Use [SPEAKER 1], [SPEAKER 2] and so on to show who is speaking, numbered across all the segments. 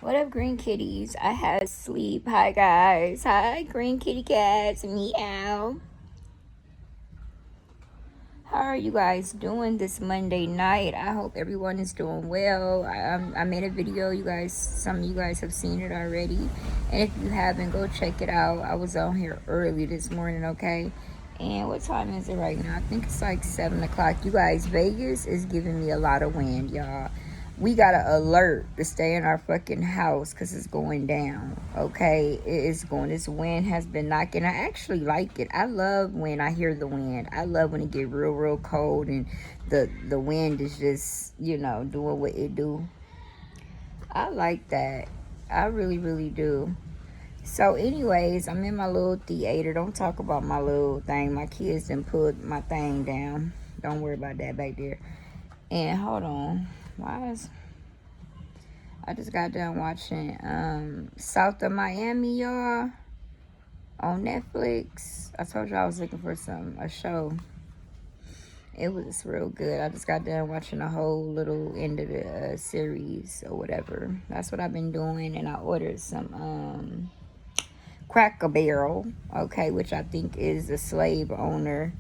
[SPEAKER 1] What up, green kitties? I had sleep. Hi, guys. Hi, green kitty cats. Meow. How are you guys doing this Monday night? I hope everyone is doing well. I made a video. Some of you guys have seen it already. And if you haven't, go check it out. I was on here early this morning, okay? And what time is it right now? I think it's like 7 o'clock. You guys, Vegas is giving me a lot of wind, y'all. We got an alert to stay in our fucking house because it's going down, okay? It is going. This wind has been knocking. I actually like it. I love when I hear the wind. I love when it get real cold and the wind is just, doing what it do. I like that. I really do. So anyways, I'm in my little theater. Don't talk about my little thing. My kids done put my thing down. Don't worry about that back there. And hold on. I just got done watching South of Miami, y'all, on Netflix. I told you I was looking for a show. It was real good. I just got done watching the whole little end of the series or whatever. That's what I've been doing. And I ordered some Cracker Barrel, okay, which I think is a slave owner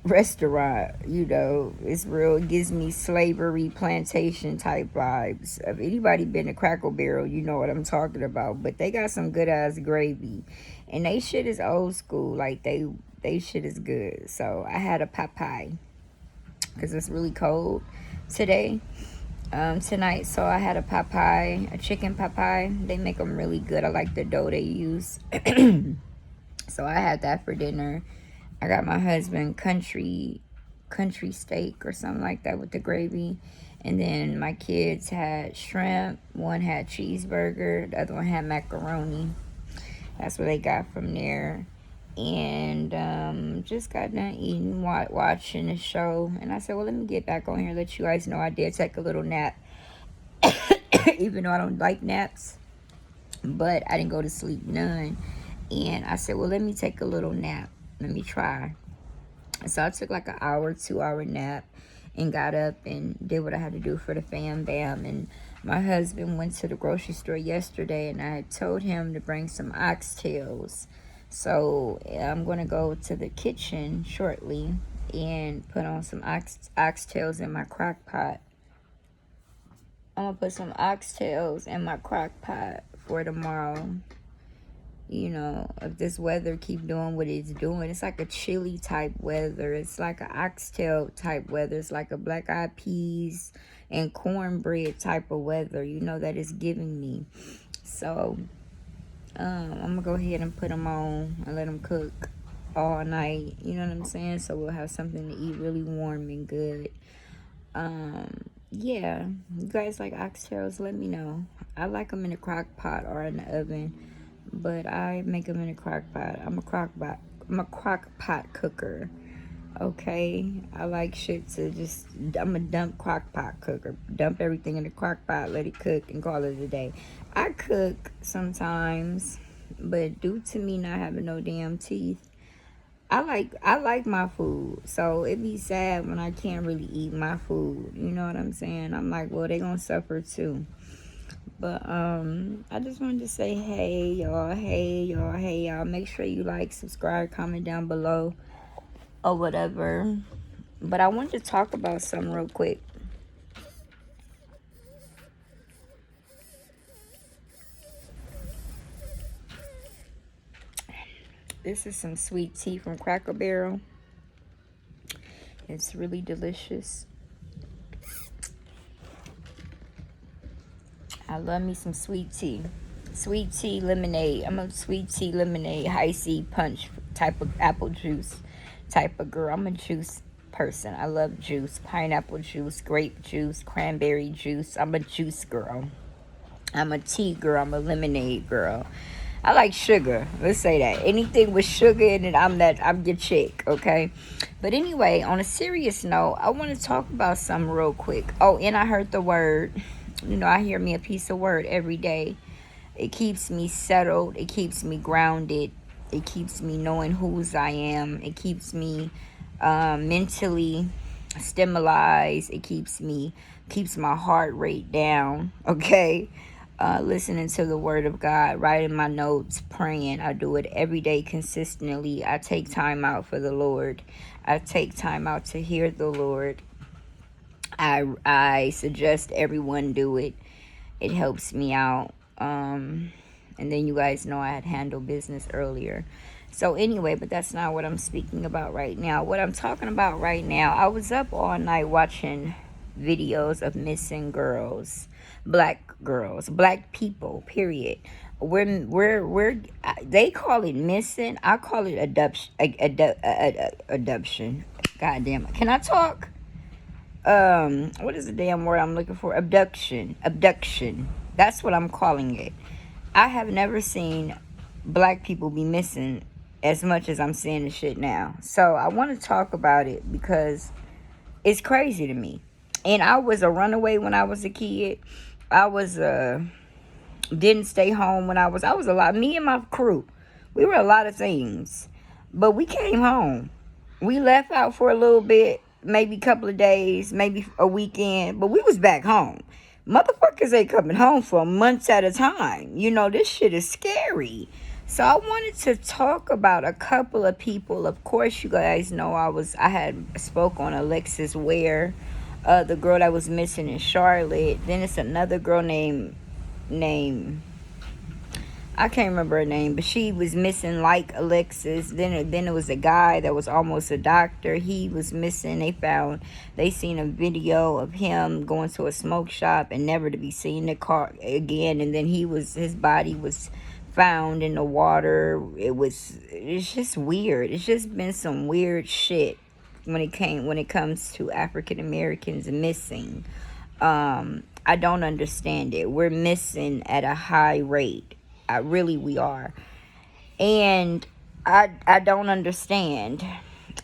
[SPEAKER 1] restaurant. It's real. It gives me slavery plantation type vibes. If anybody been to Cracker Barrel, you know what I'm talking about. But they got some good ass gravy, and they shit is old school. Like they shit is good. So I had a Popeye because it's really cold today, tonight. So I had a Popeye, a chicken Popeye. They make them really good. I like the dough they use. So I had that for dinner. I got my husband country steak or something like that with the gravy. And then my kids had shrimp. One had cheeseburger. The other one had macaroni. That's what they got from there. And just got done eating, watching the show. And I said, well, let me get back on here, let you guys know I did take a little nap. Even though I don't like naps. But I didn't go to sleep none. And I said, well, let me take a little nap. Let me try. So I took like an hour, 2 hour nap and got up and did what I had to do for the fam bam. And my husband went to the grocery store yesterday and I had told him to bring some oxtails. So I'm going to go to the kitchen shortly and put on some oxtails in my crock pot. I'm going to put some oxtails in my crock pot for tomorrow. If this weather keep doing what it's doing, it's like a chilly type weather. It's like an oxtail type weather. It's like a black eyed peas and cornbread type of weather, that it's giving me. So, I'm gonna go ahead and put them on and let them cook all night. You know what I'm saying? So we'll have something to eat really warm and good. Yeah, you guys like oxtails? Let me know. I like them in a crock pot or in the oven. But I make them in a crock pot. I'm a crock pot cooker. Okay, I like shit to I'm a dump crock pot cooker. Dump everything in the crock pot, let it cook, and call it a day. I cook sometimes, but due to me not having no damn teeth, I like my food. So it be sad when I can't really eat my food. You know what I'm saying? I'm like, well, they gonna suffer too. But I just wanted to say hey y'all. Make sure you like, subscribe, comment down below or whatever. But I wanted to talk about something real quick. This is some sweet tea from Cracker Barrel. It's really delicious. I love me some sweet tea. Sweet tea lemonade. I'm a sweet tea lemonade, high C punch type of apple juice type of girl. I'm a juice person. I love juice. Pineapple juice, grape juice, cranberry juice. I'm a juice girl. I'm a tea girl. I'm a lemonade girl. I like sugar. Let's say that. Anything with sugar in it, I'm your chick, okay? But anyway, on a serious note, I want to talk about something real quick. Oh, and I heard the word. I hear me a piece of word every day. It keeps me settled. It keeps me grounded. It keeps me knowing whose I am. It keeps me mentally stimulated. It keeps my heart rate down, okay? listening to the word of God, writing my notes, praying. I do it every day consistently. I take time out for the Lord. I take time out to hear the Lord. I suggest everyone do it. It helps me out. And then you guys know I had handled business earlier. So anyway, but that's not what I'm speaking about right now. What I'm talking about right now, I was up all night watching videos of missing girls, black people, period. We're they call it missing. I call it adoption. God damn it. Can I talk? What is the damn word I'm looking for? Abduction. That's what I'm calling it. I have never seen black people be missing as much as I'm seeing the shit now. So I want to talk about it because it's crazy to me. And I was a runaway when I was a kid. I was didn't stay home when I was a lot. Me and my crew, we were a lot of things, but we came home. We left out for a little bit, maybe a couple of days, maybe a weekend, but we was back home. Motherfuckers ain't coming home for months at a time. You know, this shit is scary. So I wanted to talk about a couple of people. Of course, you guys know I had spoke on Alexis Ware, the girl that was missing in Charlotte. Then it's another girl named I can't remember her name, but she was missing like Alexis. Then it was a guy that was almost a doctor. He was missing. They seen a video of him going to a smoke shop and never to be seen in the car again. And then his body was found in the water. It's just weird. It's just been some weird shit when it comes to African Americans missing. I don't understand it. We're missing at a high rate. We are. And I don't understand.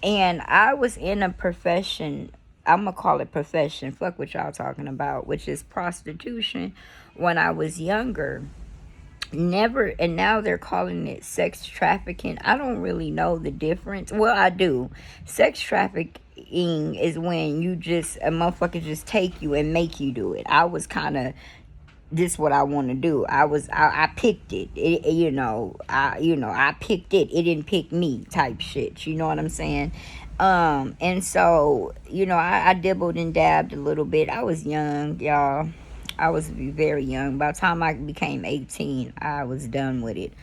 [SPEAKER 1] And I was in a profession, I'm going to call it profession, fuck what y'all talking about, which is prostitution when I was younger. And now they're calling it sex trafficking. I don't really know the difference. Well, I do. Sex trafficking is when a motherfucker just take you and make you do it. I was kind of, this what I want to do. I picked it. I picked it. It didn't pick me type shit. You know what I'm saying? And so, I dibbled and dabbed a little bit. I was young, y'all. I was very young. By the time I became 18, I was done with it.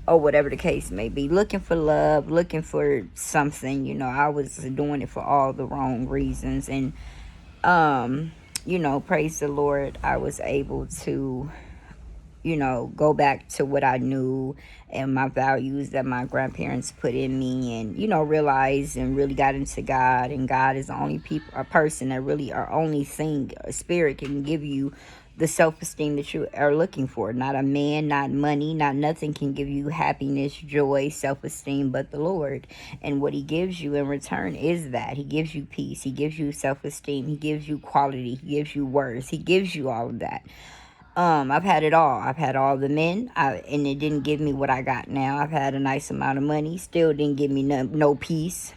[SPEAKER 1] Or whatever the case may be. Looking for love, looking for something, I was doing it for all the wrong reasons. And, praise the Lord, I was able to, go back to what I knew and my values that my grandparents put in me and, realize and really got into God. And God is the only a person that really are only thing, a spirit can give you the self-esteem that you are looking for. Not a man, not money, not nothing can give you happiness, joy, self-esteem but the Lord. And what he gives you in return is that. He gives you peace. He gives you self-esteem. He gives you quality. He gives you worth. He gives you all of that. I've had it all. I've had all the men, and it didn't give me what I got now. I've had a nice amount of money. Still didn't give me no peace.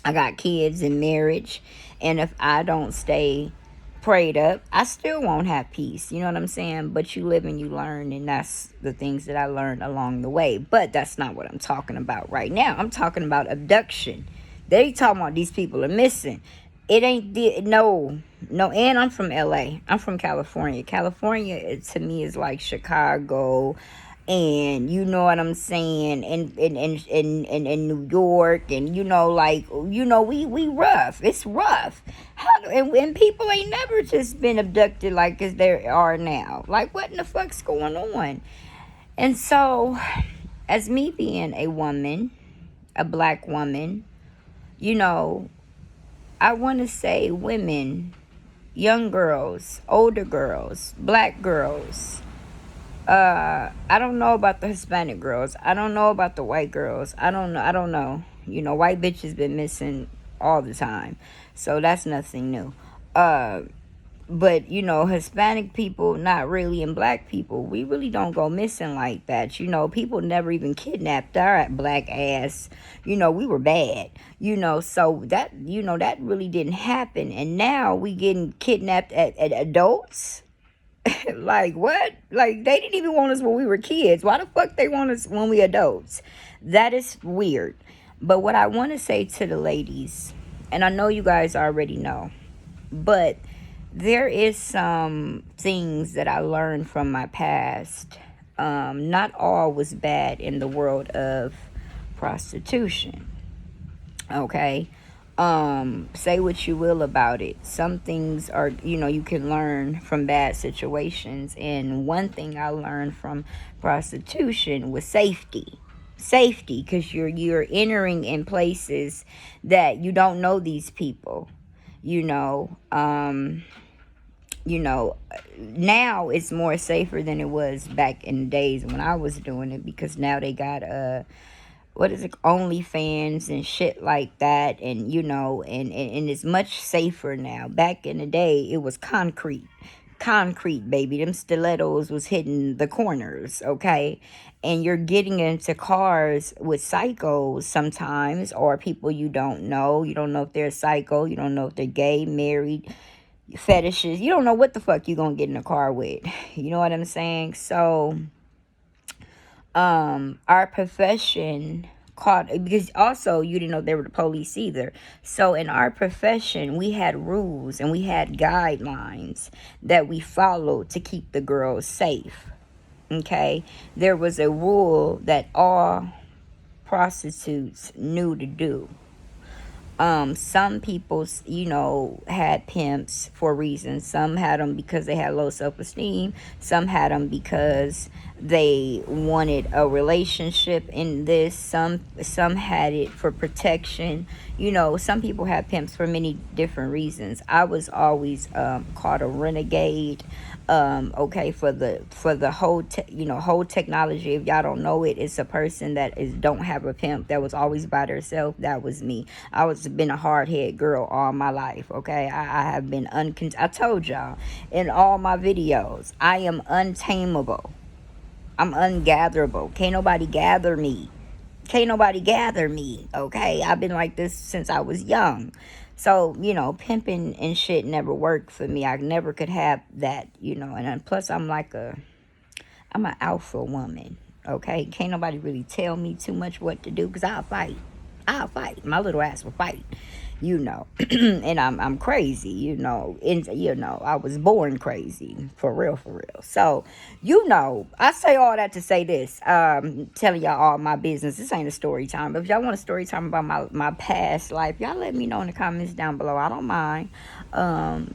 [SPEAKER 1] I got kids and marriage. And if I don't stay prayed up, I still won't have peace. You know what I'm saying? But you live and you learn, and that's the things that I learned along the way. But that's not what I'm talking about right now. I'm talking about abduction. They talking about these people are missing. It ain't no. And I'm from LA. I'm from California. California to me is like Chicago, and you know what I'm saying, in New York, and we rough. It's rough. And people ain't never just been abducted like as they are now. Like, what in the fuck's going on? And so, as me being a woman, a black woman, I want to say women, young girls, older girls, black girls. I don't know about the Hispanic girls. I don't know about the white girls. I don't know. White bitches been missing all the time. So that's nothing new. But, Hispanic people, not really, and black people, we really don't go missing like that. People never even kidnapped our black ass. We were bad. So that, that really didn't happen. And now we getting kidnapped at adults. Like, what? Like, they didn't even want us when we were kids. Why the fuck they want us when we adults? That is weird. But what I want to say to the ladies, and I know you guys already know, but there is some things that I learned from my past. Not all was bad in the world of prostitution. Okay. Say what you will about it. Some things are, you can learn from bad situations. And one thing I learned from prostitution was safety. Safety, because you're entering in places that you don't know these people. You know, you know, now it's more safer than it was back in the days when I was doing it, because now they got what is it, OnlyFans and shit like that, and and it's much safer now. Back in the day, it was concrete, baby. Them stilettos was hitting the corners, okay? And you're getting into cars with psychos sometimes, or people you don't know. You don't know if they're psycho. You don't know if they're gay, married, fetishes. You don't know what the fuck you gonna get in a car with. You know what I'm saying? So our profession caught, because also you didn't know they were the police either. So in our profession, we had rules and we had guidelines that we followed to keep the girls safe. Okay, there was a rule that all prostitutes knew to do. Some people, had pimps for reasons. Some had them because they had low self-esteem. Some had them because they wanted a relationship in this. Some had it for protection. Some people had pimps for many different reasons. I was always called a renegade. Okay, for the whole technology. If y'all don't know it, it's a person that don't have a pimp, that was always by themselves. That was me. I was been a hard head girl all my life. Okay, I have been I told y'all in all my videos, I am untamable. I'm ungatherable. Can't nobody gather me. Okay, I've been like this since I was young. So, pimping and shit never worked for me. I never could have that, and plus I'm I'm an alpha woman. Okay, can't nobody really tell me too much what to do, because I'll fight. My little ass will fight. And I'm crazy, and I was born crazy, for real. So, I say all that to say this, telling y'all all my business. This ain't a story time, but if y'all want a story time about my past life, y'all let me know in the comments down below. I don't mind,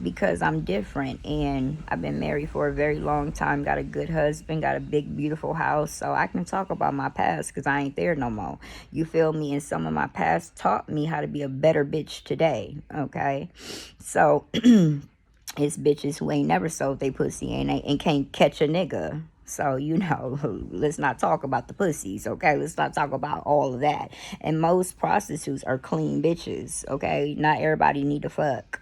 [SPEAKER 1] because I'm different, and I've been married for a very long time, got a good husband, got a big beautiful house, so I can talk about my past, because I ain't there no more. You feel me? And some of my past taught me how to be a better bitch today. Okay, so it's bitches who ain't never sold they pussy and can't catch a nigga. So, let's not talk about the pussies, okay? Let's not talk about all of that. And most prostitutes are clean bitches, okay? Not everybody need to fuck.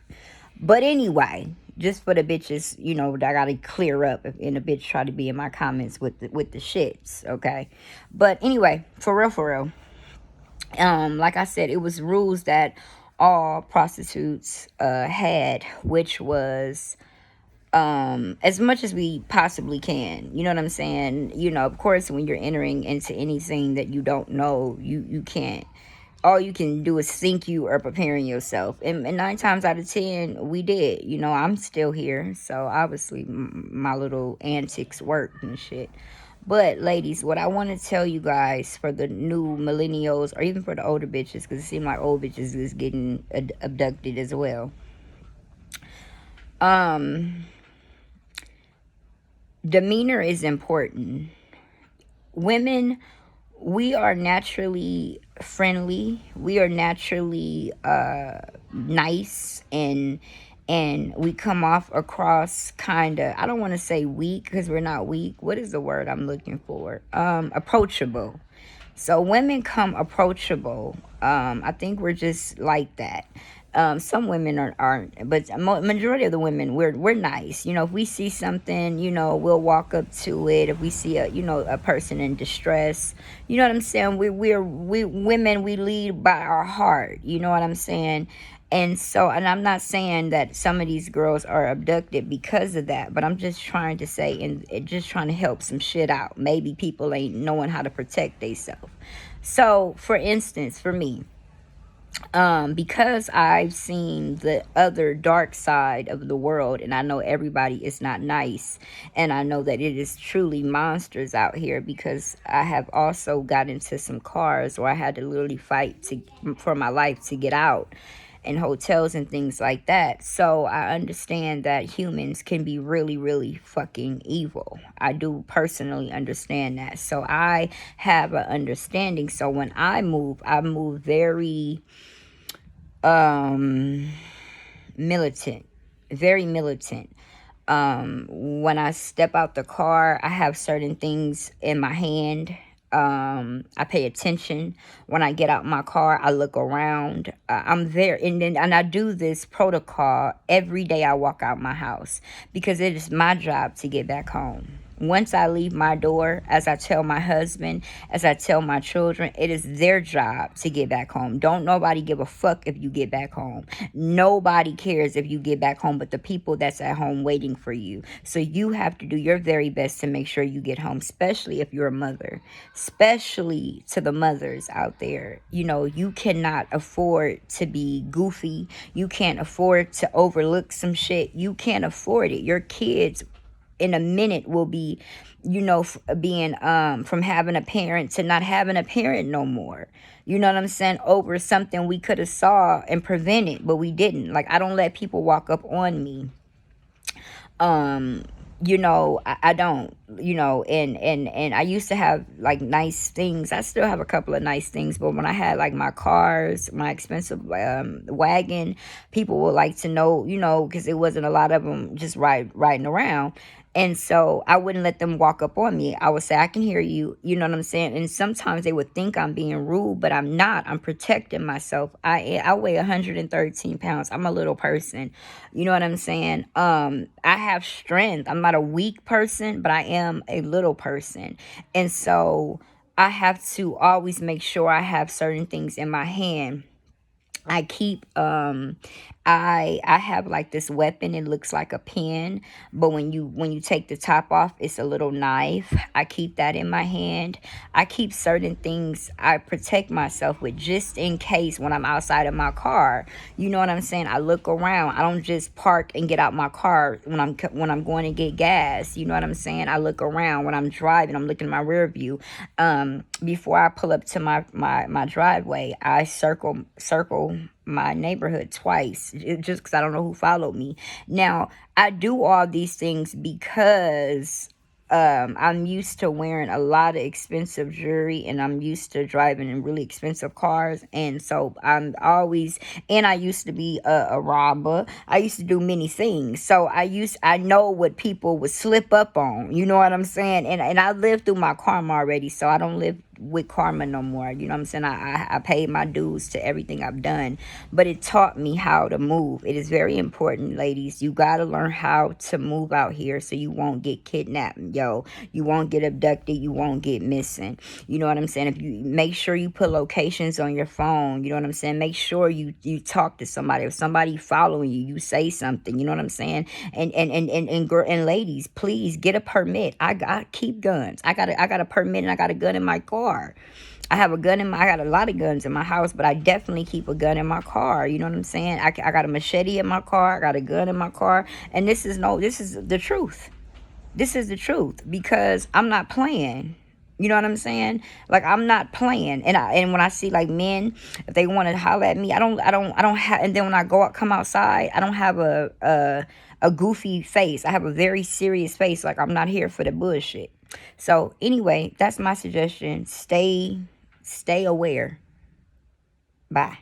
[SPEAKER 1] But anyway, just for the bitches, I gotta clear up if a bitch try to be in my comments with the shits, okay? But anyway, for real. Like I said, it was rules that all prostitutes had, which was as much as we possibly can. You know what I'm saying? Of course, when you're entering into anything that you don't know, you can't. All you can do is think you are preparing yourself. And 9 times out of 10, we did. I'm still here. So, obviously, my little antics worked and shit. But, ladies, what I want to tell you guys, for the new millennials, or even for the older bitches, because it seems like old bitches is getting abducted as well. Demeanor is important. Women, we are naturally friendly. We are naturally nice, and we come off across kind of, I don't want to say weak, because we're not weak. What is the word I'm looking for? Approachable. So women come approachable. I think we're just like that. Some women aren't, but majority of the women, we're nice. If we see something, we'll walk up to it. If we see a person in distress, you know what I'm saying? We women, we lead by our heart. You know what I'm saying? And so, and I'm not saying that some of these girls are abducted because of that, but I'm just trying to say, and just trying to help some shit out. Maybe people ain't knowing how to protect themselves. So, for instance, for me, because I've seen the other dark side of the world, and I know everybody is not nice, and I know that it is truly monsters out here, because I have also got into some cars where I had to literally fight for my life to get out, in hotels and things like that. So I understand that humans can be really, really fucking evil. I do personally understand that. So I have an understanding. So when I move very militant, very militant. When I step out the car, I have certain things in my hand. I pay attention. When I get out my car, I look around. I'm there, and I do this protocol every day I walk out my house, because it is my job to get back home. Once I leave my door, as I tell my husband, as I tell my children, it is their job to get back home. Don't nobody give a fuck if you get back home. Nobody cares if you get back home but the people that's at home waiting for you. So you have to do your very best to make sure you get home, especially if you're a mother. Especially to the mothers out there. You know, you cannot afford to be goofy. You can't afford to overlook some shit. You can't afford it. Your kids in a minute will be, you know, being from having a parent to not having a parent no more. You know what I'm saying? Over something we could have saw and prevented, but we didn't. Like, I don't let people walk up on me. You know, I don't, you know, and I used to have like nice things. I still have a couple of nice things, but when I had like my cars, my expensive wagon, people would like to know, you know, because it wasn't a lot of them just riding around. And so I wouldn't let them walk up on me. I would say, I can hear you. You know what I'm saying? And sometimes they would think I'm being rude, but I'm not. I'm protecting myself. I weigh 113 pounds. I'm a little person. You know what I'm saying? I have strength. I'm not a weak person, but I am a little person. And so I have to always make sure I have certain things in my hand. I keep I have like this weapon. It looks like a pen, but when you take the top off, it's a little knife. I keep that in my hand. I keep certain things I protect myself with, just in case when I'm outside of my car. You know what I'm saying? I look around. I don't just park and get out my car when I'm going to get gas. You know what I'm saying? I look around when I'm driving. I'm looking in my rear view. Before I pull up to my driveway, I circle my neighborhood twice, just because I don't know who followed me. Now, I do all these things because I'm used to wearing a lot of expensive jewelry, and I'm used to driving in really expensive cars. And so and I used to be a robber. I used to do many things. So I know what people would slip up on. You know what I'm saying? And I lived through my karma already, so I don't live with karma no more. You know what I'm saying? I paid my dues to everything I've done, but it taught me how to move. It is very important, ladies. You got to learn how to move out here so you won't get kidnapped, you won't get abducted, you won't get missing. You know what I'm saying? If you make sure you put locations on your phone, you know what I'm saying? Make sure you talk to somebody. If somebody following you, you say something. You know what I'm saying? And ladies, please get a permit. I keep guns. I got a permit, and I got a gun in my car. I have a gun I got a lot of guns in my house, but I definitely keep a gun in my car. You know what I'm saying? I got a machete in my car. I got a gun in my car. And this is the truth. This is the truth, because I'm not playing. You know what I'm saying? Like, I'm not playing. And when I see like men, if they want to holler at me, I don't have. And then when I come outside, I don't have a goofy face. I have a very serious face. Like, I'm not here for the bullshit. So anyway, that's my suggestion. Stay aware. Bye.